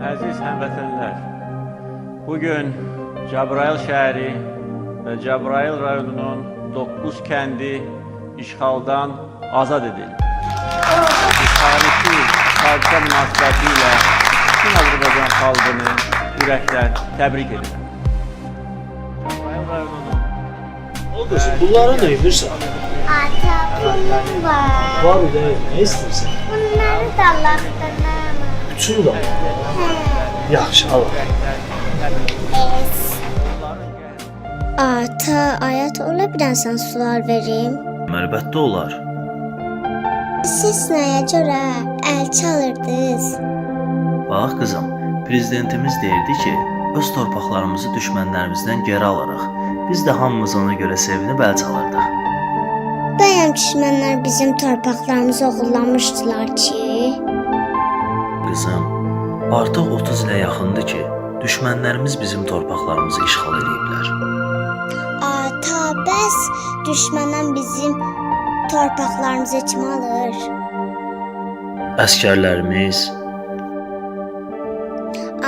Əziz həmvətənlər, bugün Cəbrayıl şəhəri və Cəbrayıl rayonunun 9 kəndi işğaldan azad edildi. Bu tarixi hadisə münasibətilə bütün Azərbaycan xalqını ürəkdən təbrik edirəm. Cəbrayıl rayonunun... O qızım, bunlara ne edirsən? Ata, pulum var. Var ürək, ne istersen? Bunları da Allah'tan Bütün da. Yaxşı, al. Ata, ayət ola bilənsən sual verim. Əlbəttə olar. Siz nəyə görə əl çalırdınız? Bax qızım, prezidentimiz deyirdi ki, öz torpaqlarımızı düşmənlərimizdən geri alaraq, biz də hamımız ona görə sevinib əl çalırdıq. Bəyəm düşmənlər bizim torpaqlarımızı oğurlamışdılar ki? Qızım, artıq 30 ilə yaxındır ki, düşmənlərimiz bizim torpaqlarımızı işğal ediblər. Ata, bəs düşməndən bizim torpaqlarımızı kim alır? Əskərlərimiz,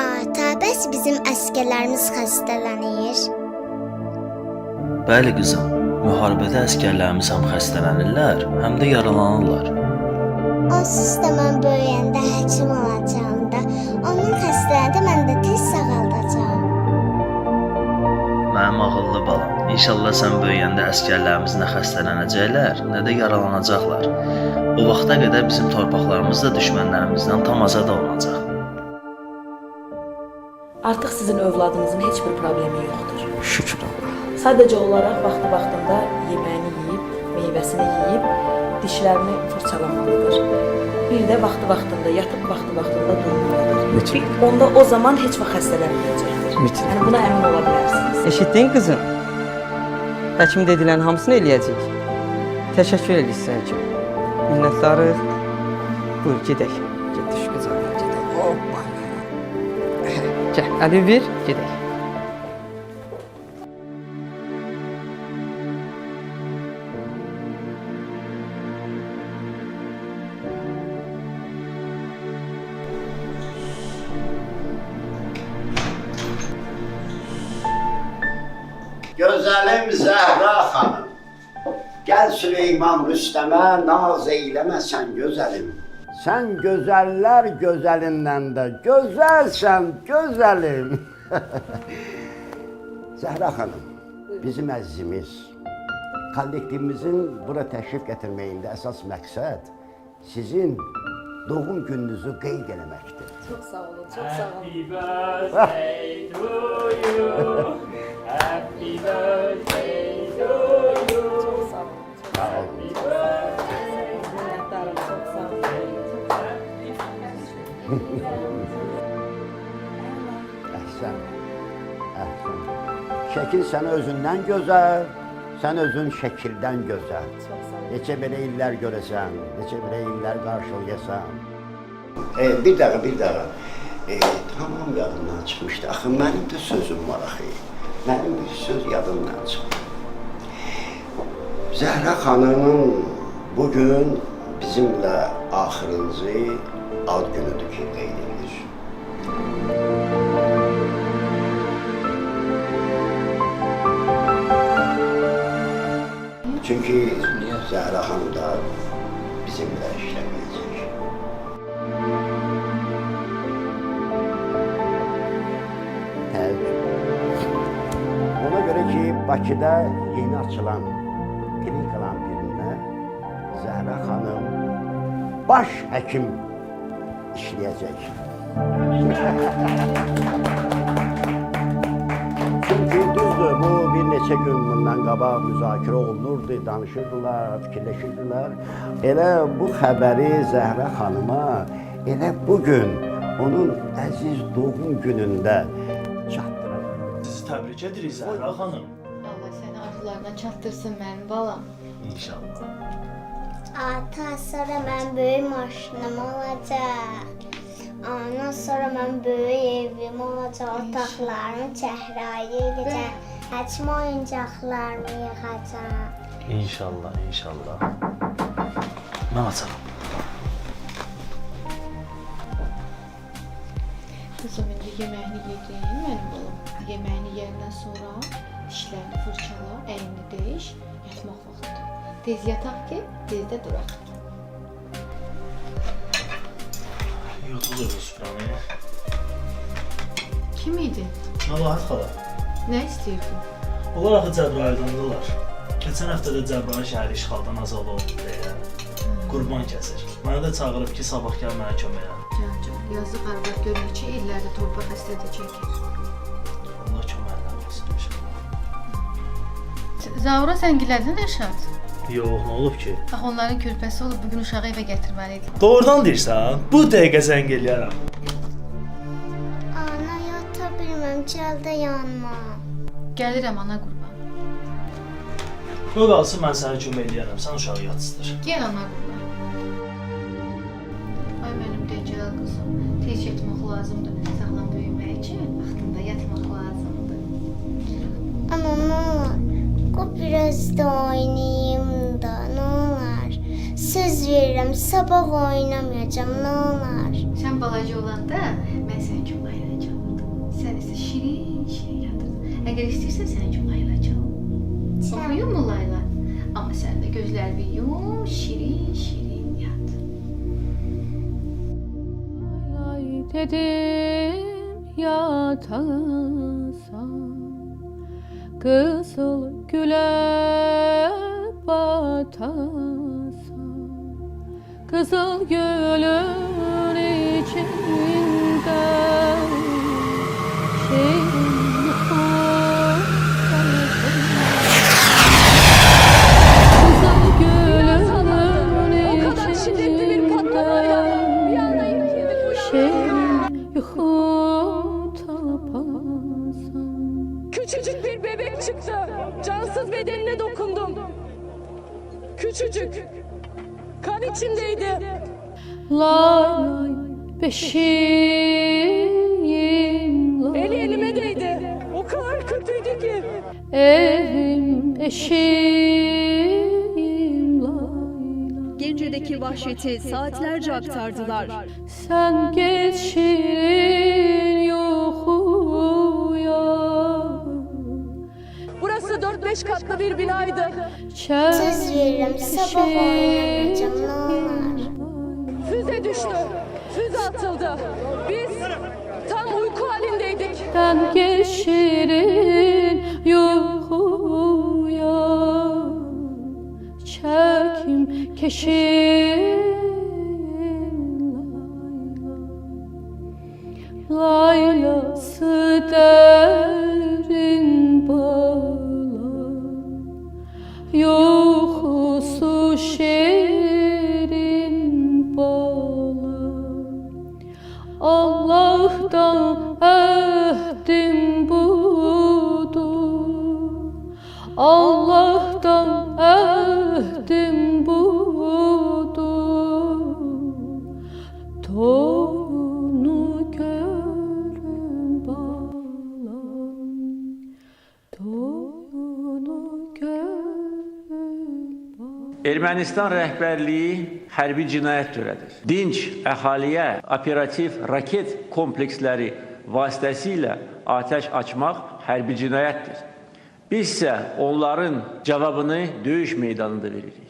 Ata, bəs bizim əskərlərimiz xəstələnir? bəli qızım, müharibədə əskərlərimiz həm xəstələnirlər, həm də yaralanırlar. Onsuz da mən böyüyəndə həkim olacağam da, onun xəstələnəndə mən də tez sağaldacağam. Mənim ağıllı balam, İnşallah sən böyüyəndə əskərlərimiz nə xəstələnəcəklər, nə də yaralanacaqlar. O vaxta qədər bizim torpaqlarımız da düşmənlərimizdən tam azad olunacaq. Artıq sizin övladınızın heç bir problemi yoxdur. Şükür Allah. Sadəcə olaraq vaxtı-vaxtında yeməyini yeyib, meyvəsini yeyib, dişlərini fırçalamalıdır. Bir də vaxtı-vaxtında yatıb, vaxtı-vaxtında durmalıdır. Onda o zaman heç vaxt xəstələnməyəcəkdir. Yəni buna əmin ola bilərsiniz. Eşitdin qızım? Həkim dedilən hamısını eləyəcək. Təşəkkür edirik sənə ki. Minnətdarıq. Buyur, gedək. Gediş qızım, gedək. Hoppa. Gəl, əli ver, gedək. Gözəlim Zəhra xanım, gəl Süleyman Rüstəmə naz eyləmə sən gözəlim. Sən gözəllər gözəlindən də gözəlsən gözəlim. Zəhra xanım, bizim əzizimiz, kollektivimizin bura təşrif gətirməyində əsas məqsəd sizin doğum gününüzü qeyd eləməkdir. Çox sağ olun, çox sağ olun. Happy birthday to you. Happy birthday to you. Çox sağ olun. Happy birthday. Minnətdarım, çox sağ olun. Əhsən, əhsən. Şəkil sənə özündən gözəl, sən özün şəkildən gözəl. Çox sağ olun. Neçə belə illər görəsən, neçə belə illər qarşılayasan. Bir dəqiqə. Tamam yadımdan çıxmışdı. Axı mənim də sözüm var axı. Mənim bir söz yadımdan çıxdı. Zəhra xanımın bugün bizimlə axırıncı ad günüdür ki, qeyd edilir. Çünki Zəhra xanım da bizimlə işləməyəcək. Ona görə ki, Bakıda yeni açılan klinikaların birində Zəhra xanım baş həkim işləyəcək. Çünki düzdür, bu bir neçə gün bundan qabaq müzakirə olunurdu, danışırdılar, fikirləşirdilər. Elə bu xəbəri Zəhra xanıma elə bugün onun əziz doğum günündə çatdırır. Sizi təbrik edirik Zəhra xanım. Allah səni arzularına çatdırsın mənim balam. İnşallah. Ata, sonra mən böyük maşınım olacaq. Ondan sonra mən böyük evim olacaq, otaqlarımı çəhrayı edəcəm. Həkim oyuncaqlarımı yığacaq. İnşallah, inşallah. Mən açaram. Kızım indi yeməyini yedin mənim balam. Yeməyini yeyəndən sonra dişlərini fırçala, əynini dəyiş, yatmaq vaxtıdır. Tez yataq ki, tez də duraq. Yutulur bu süfranı. Kim idi? Məlahət xala. Nə istəyirdin? Onlar axı Cəbrayıldandılar. Keçən həftə də Cəbrayıl şəhəri işğaldan azad oldu deyə qurban kəsir. Mənə də çağırıb ki, sabah gəl mənə köməyə. Can, yazıq arvad gör neçə illərdir torpaq həsrəti çəkir. Allah köməklə olsun inşallah. Zaura zəngilədin Rəşad? Yox, nə olub ki? Bax onların körpəsi olub bugün uşağı evə gətirməliydin. Doğrudan deyirsən? Bu dəqiqə zəng eləyərəm. Ana, yata bilməm, gəl də yanıma. Gəlirəm ana qurban. Qoy qalsın, mən sənə kömək eləyərəm. Sən uşağı yatsıdır. Gəl ana qurban. Ay mənim decəl qızım, tez yatmaq lazımdır. Sağlam böyümək üçün vaxtında yatmaq lazımdır. Ana, nə olar? Qoy biraz da oynayayım da, nə olar? Söz verirəm, sabah oynamayacağam, nə olar? Sən balaca olanda mən səni Cumlayla çalırdım. Sən isə şirin yatırdın. Əgər istəyirsən səni Cumlayla çal. Oxuyum mu Layla? Amma sən də gözlərini yum, şirin yat. Lay dedim yatasan, kızıl güle batasan, kızıl gülün içinde şirin kızıl gülün içinde şirin yuhu tapasan. Küçücük bir bebek çıktı. Cansız bedenine dokundum. Küçücük. Kan içindeydi. Lay lay beşiğim lay. Eli elime değdi. O kadar kötüydü ki. Evim eşiğim lay lay. Gence'deki vahşeti saatlerce aktardılar. Sen geç şirin yuhuya. Burası 4-5 katlı bir binaydı. Söz verirəm, sabah oynamayacağam, nə olar? Füze düştü. Füze atıldı. Biz tam uyku halindeydik. Sen geç şirin yuhuya. Çekim keşin laylası derin bağlar, yuhusu şirin bağlar. Allah'tan ehdim budur, Allah'tan ehdim budur. Toyunu görün balam, toyunu görün balam. Ermənistan rəhbərliyi hərbi cinayət törədir. Dinc əhaliyə operativ raket kompleksləri vasitəsilə atəş açmaq hərbi cinayətdir. Biz isə onların cavabını döyüş meydanında veririk.